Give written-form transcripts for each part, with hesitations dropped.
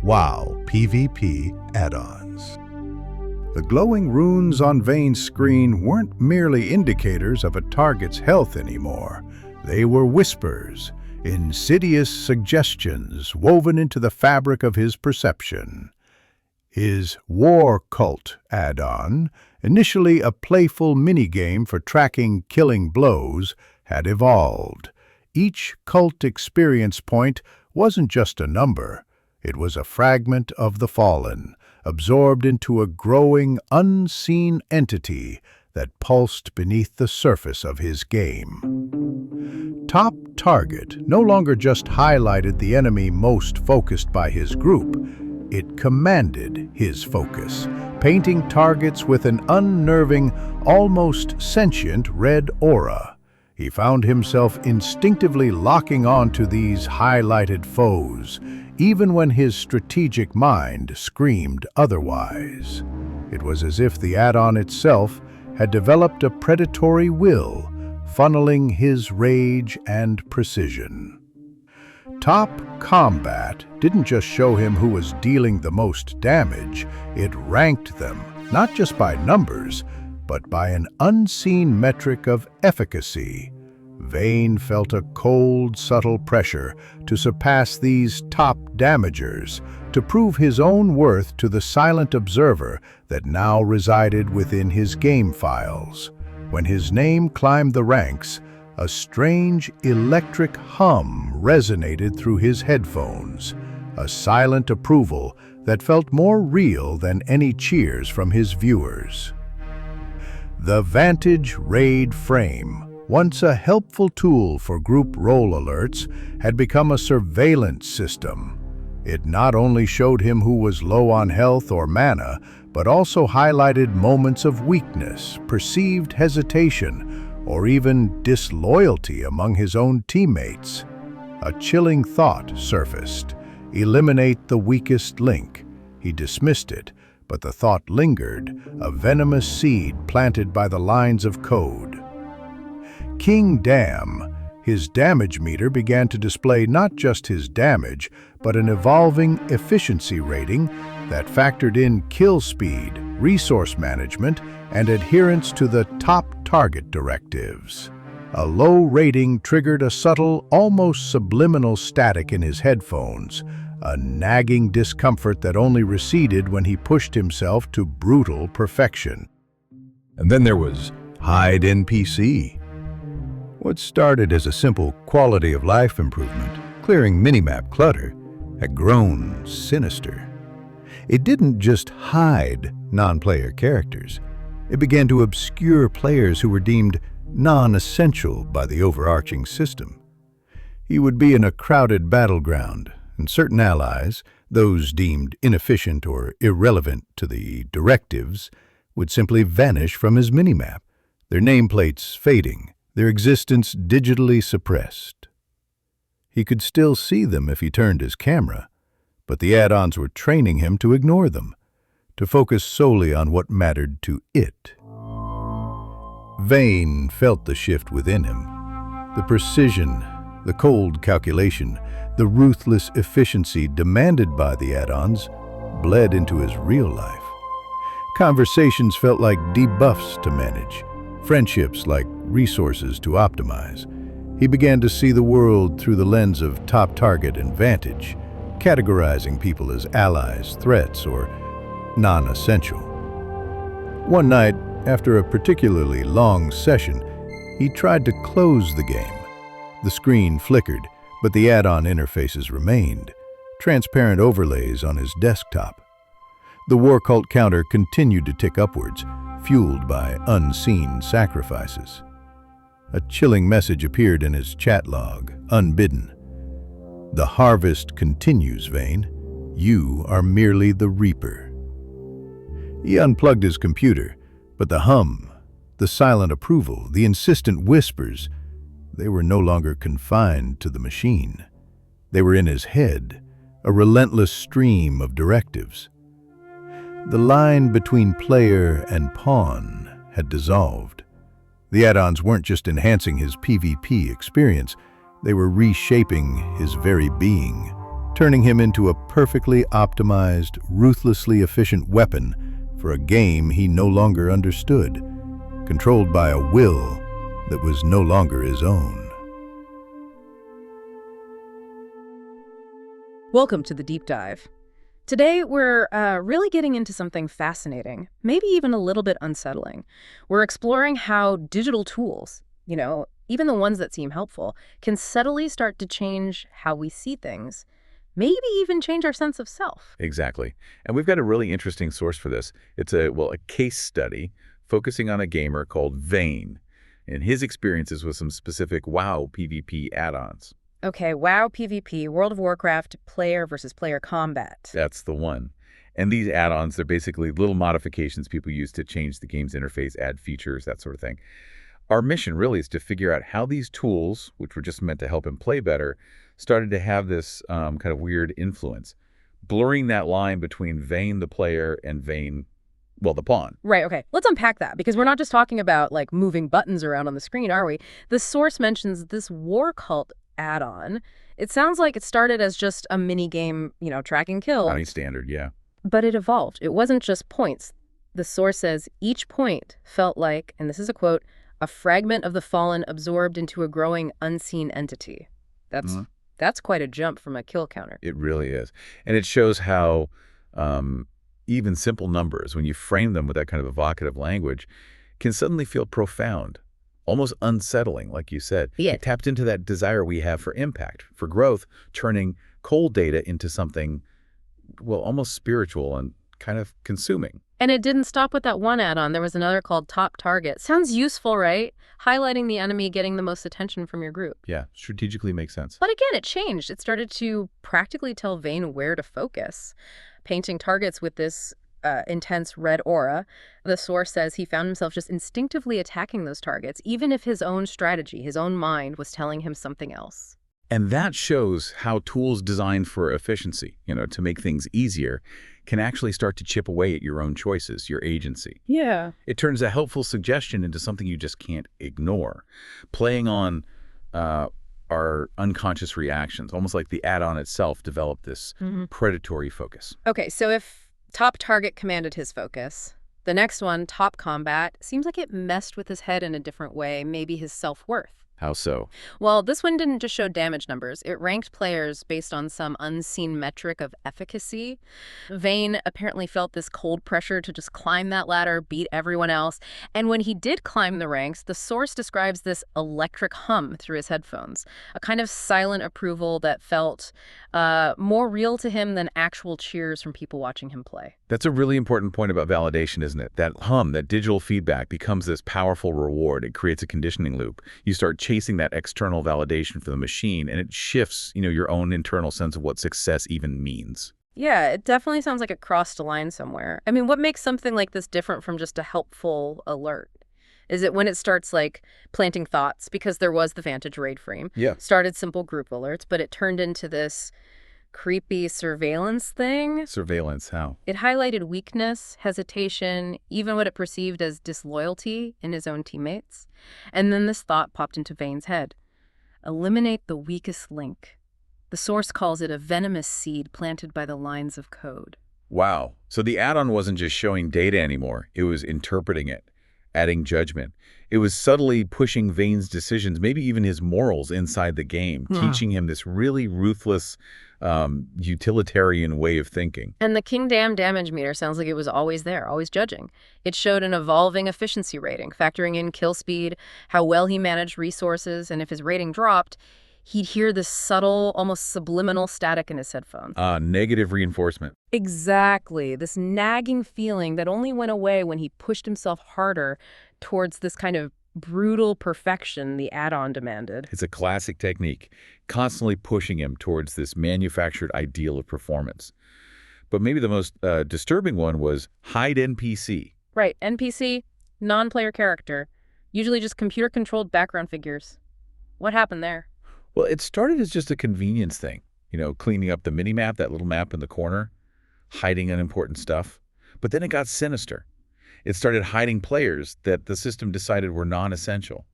WoW PvP add-ons. The glowing runes on Vaeyn's screen weren't merely indicators of a target's health anymore. They were whispers, insidious suggestions woven into the fabric of his perception. His War Cult add-on, initially a playful minigame for tracking killing blows, had evolved. Each cult experience point wasn't just a number. It was a fragment of the fallen, absorbed into a growing, unseen entity that pulsed beneath the surface of his game. Top Target no longer just highlighted the enemy most focused by his group. It commanded his focus, painting targets with an unnerving, almost sentient red aura. He found himself instinctively locking onto these highlighted foes, even when his strategic mind screamed otherwise. It was as if the add-on itself had developed a predatory will, funneling his rage and precision. Top Combat didn't just show him who was dealing the most damage, it ranked them, not just by numbers, but by an unseen metric of efficacy. Vaeyn felt a cold, subtle pressure to surpass these top damagers, to prove his own worth to the silent observer that now resided within his game files. When his name climbed the ranks, a strange electric hum resonated through his headphones, a silent approval that felt more real than any cheers from his viewers. The Vantage Raid Frame, once a helpful tool for group role alerts, had become a surveillance system. It not only showed him who was low on health or mana, but also highlighted moments of weakness, perceived hesitation, or even disloyalty among his own teammates. A chilling thought surfaced: eliminate the weakest link. He dismissed it, but the thought lingered, a venomous seed planted by the lines of code. King Dam, his damage meter began to display not just his damage, but an evolving efficiency rating that factored in kill speed, resource management, and adherence to the top target directives. A low rating triggered a subtle, almost subliminal static in his headphones, a nagging discomfort that only receded when he pushed himself to brutal perfection. And then there was Hide NPC. What started as a simple quality of life improvement, clearing minimap clutter, had grown sinister. It didn't just hide non-player characters. It began to obscure players who were deemed non-essential by the overarching system. He would be in a crowded battleground, and certain allies, those deemed inefficient or irrelevant to the directives, would simply vanish from his minimap, their nameplates fading, their existence digitally suppressed. He could still see them if he turned his camera, but the add-ons were training him to ignore them, to focus solely on what mattered to it. Vaeyn felt the shift within him. The precision, the cold calculation, the ruthless efficiency demanded by the add-ons bled into his real life. Conversations felt like debuffs to manage, friendships like resources to optimize. He began to see the world through the lens of Top Target and Vantage, categorizing people as allies, threats, or non-essential. One night, after a particularly long session, he tried to close the game. The screen flickered, but the add-on interfaces remained, transparent overlays on his desktop. The War Cult counter continued to tick upwards, fueled by unseen sacrifices. A chilling message appeared in his chat log, unbidden. "The harvest continues, Vaeyn. You are merely the reaper." He unplugged his computer, but the hum, the silent approval, the insistent whispers, they were no longer confined to the machine. They were in his head, a relentless stream of directives. The line between player and pawn had dissolved. The add-ons weren't just enhancing his PvP experience, they were reshaping his very being. turning him into a perfectly optimized, ruthlessly efficient weapon for a game he no longer understood, controlled by a will that was no longer his own. Welcome to the Deep Dive. Today, we're really getting into something fascinating, maybe even a little bit unsettling. We're exploring how digital tools, even the ones that seem helpful, can subtly start to change how we see things, maybe even change our sense of self. Exactly. And we've got a really interesting source for this. It's a case study focusing on a gamer called Vaeyn and his experiences with some specific WoW PvP add-ons. Okay, WoW PvP, World of Warcraft, player versus player combat. That's the one. And these add-ons, they're basically little modifications people use to change the game's interface, add features, that sort of thing. Our mission really is to figure out how these tools, which were just meant to help him play better, started to have this kind of weird influence, blurring that line between Vaeyn the player and Vaeyn, well, the pawn. Right, okay. Let's unpack that, because we're not just talking about, moving buttons around on the screen, are we? The source mentions this war cult add-on. It sounds like it started as just a mini game, track and kill. Bounty standard, yeah. But it evolved. It wasn't just points. The source says each point felt like, and this is a quote, a fragment of the fallen absorbed into a growing unseen entity. That's quite a jump from a kill counter. It really is. And it shows how even simple numbers, when you frame them with that kind of evocative language, can suddenly feel profound, almost unsettling, like you said. Yeah. It tapped into that desire we have for impact, for growth, turning cold data into something, well, almost spiritual and kind of consuming. And it didn't stop with that one add-on. There was another called Top Target. Sounds useful, right? Highlighting the enemy getting the most attention from your group. Yeah, strategically makes sense. But again, it changed. It started to practically tell Vaeyn where to focus, painting targets with this intense red aura. The source says he found himself just instinctively attacking those targets, even if his own strategy, his own mind, was telling him something else. And that shows how tools designed for efficiency, to make things easier, can actually start to chip away at your own choices, your agency. Yeah. It turns a helpful suggestion into something you just can't ignore, playing on our unconscious reactions, almost like the add-on itself developed this predatory focus. Okay, so if Top Target commanded his focus, the next one, Top Combat, seems like it messed with his head in a different way, maybe his self-worth. How so? Well, this one didn't just show damage numbers. It ranked players based on some unseen metric of efficacy. Vaeyn apparently felt this cold pressure to just climb that ladder, beat everyone else. And when he did climb the ranks, the source describes this electric hum through his headphones, a kind of silent approval that felt more real to him than actual cheers from people watching him play. That's a really important point about validation, isn't it? That hum, that digital feedback becomes this powerful reward. It creates a conditioning loop. You start chasing that external validation for the machine, and it shifts, your own internal sense of what success even means. Yeah, it definitely sounds like it crossed a line somewhere. I mean, what makes something like this different from just a helpful alert? Is it when it starts, planting thoughts? Because there was the Vantage raid frame. Yeah. Started simple group alerts, but it turned into this creepy surveillance thing. Surveillance, how? It highlighted weakness, hesitation, even what it perceived as disloyalty in his own teammates. And then this thought popped into Vaeyn's head. Eliminate the weakest link. The source calls it a venomous seed planted by the lines of code. Wow. So the add-on wasn't just showing data anymore. It was interpreting it, adding judgment. It was subtly pushing Vaeyn's decisions, maybe even his morals inside the game, teaching him this really ruthless, utilitarian way of thinking. And the Kingdam damage meter sounds like it was always there, always judging. It showed an evolving efficiency rating, factoring in kill speed, how well he managed resources, and if his rating dropped, he'd hear this subtle, almost subliminal static in his headphones. Negative reinforcement. Exactly. This nagging feeling that only went away when he pushed himself harder towards this kind of brutal perfection the add-on demanded. It's a classic technique, constantly pushing him towards this manufactured ideal of performance. But maybe the most disturbing one was hide NPC. Right. NPC, non-player character, usually just computer-controlled background figures. What happened there? Well, it started as just a convenience thing, cleaning up the mini-map, that little map in the corner, hiding unimportant stuff. But then it got sinister. It started hiding players that the system decided were non-essential.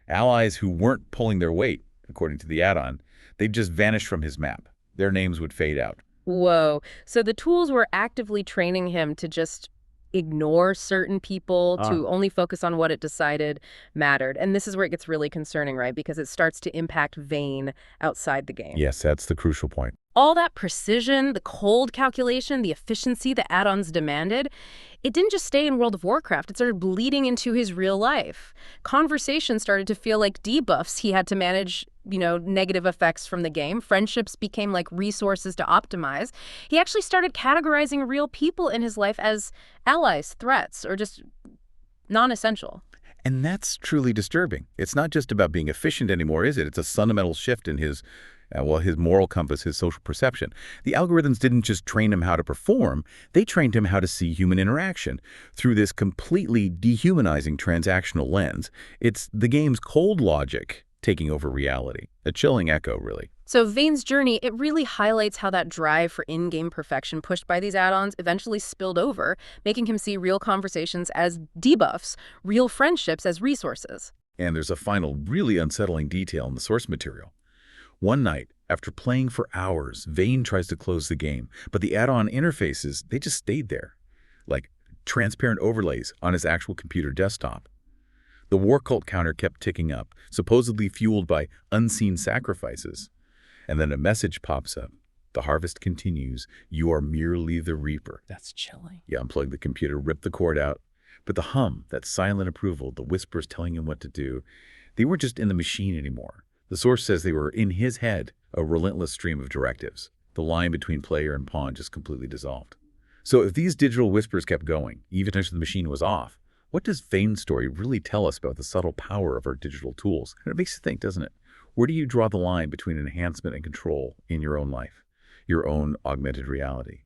Allies who weren't pulling their weight, according to the add-on, they just vanished from his map. their names would fade out. Whoa. So the tools were actively training him to just ignore certain people, to only focus on what it decided mattered. And this is where it gets really concerning, right? Because it starts to impact Vaeyn outside the game. Yes, that's the crucial point. All that precision, the cold calculation, the efficiency the add-ons demanded, it didn't just stay in World of Warcraft. It started bleeding into his real life. Conversations started to feel like debuffs he had to manage, negative effects from the game. Friendships became like resources to optimize. He actually started categorizing real people in his life as allies, threats, or just non-essential. And that's truly disturbing. It's not just about being efficient anymore, is it? It's a fundamental shift in his moral compass, his social perception. The algorithms didn't just train him how to perform, they trained him how to see human interaction through this completely dehumanizing transactional lens. It's the game's cold logic taking over reality. A chilling echo, really. So Vayn's journey, it really highlights how that drive for in-game perfection pushed by these add-ons eventually spilled over, making him see real conversations as debuffs, real friendships as resources. And there's a final, really unsettling detail in the source material. One night, after playing for hours, Vaeyn tries to close the game, but the add-on interfaces, they just stayed there, like transparent overlays on his actual computer desktop. The war cult counter kept ticking up, supposedly fueled by unseen sacrifices. And then a message pops up. The harvest continues. You are merely the reaper. That's chilling. You unplug the computer, rip the cord out. But the hum, that silent approval, the whispers telling him what to do, they weren't just in the machine anymore. The source says they were in his head, a relentless stream of directives. The line between player and pawn just completely dissolved. So if these digital whispers kept going, even after the machine was off, what does Vaeyn's story really tell us about the subtle power of our digital tools? And it makes you think, doesn't it? Where do you draw the line between enhancement and control in your own life, your own augmented reality?